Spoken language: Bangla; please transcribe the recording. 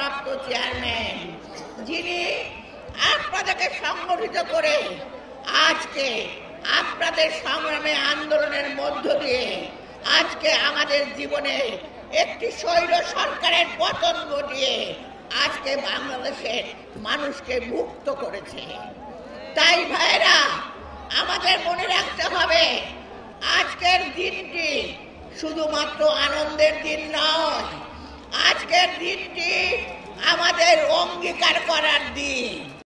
ভারপ্রাপ্ত চেয়ারম্যান, যিনি আপনাদেরকে সংগঠিত করে আজকে আপনাদের সংগ্রামে আন্দোলনের মধ্য দিয়ে আজকে আমাদের জীবনে একটি স্বৈর সরকারের পতন ঘটিয়ে আজকে বাংলাদেশের মানুষকে মুক্ত করেছে। তাই ভাইরা, আমাদের মনে রাখতে হবে আজকের দিনটি শুধুমাত্র আনন্দের দিন নয়, আজকের দিনটি আমাদের অঙ্গীকার করার দিন।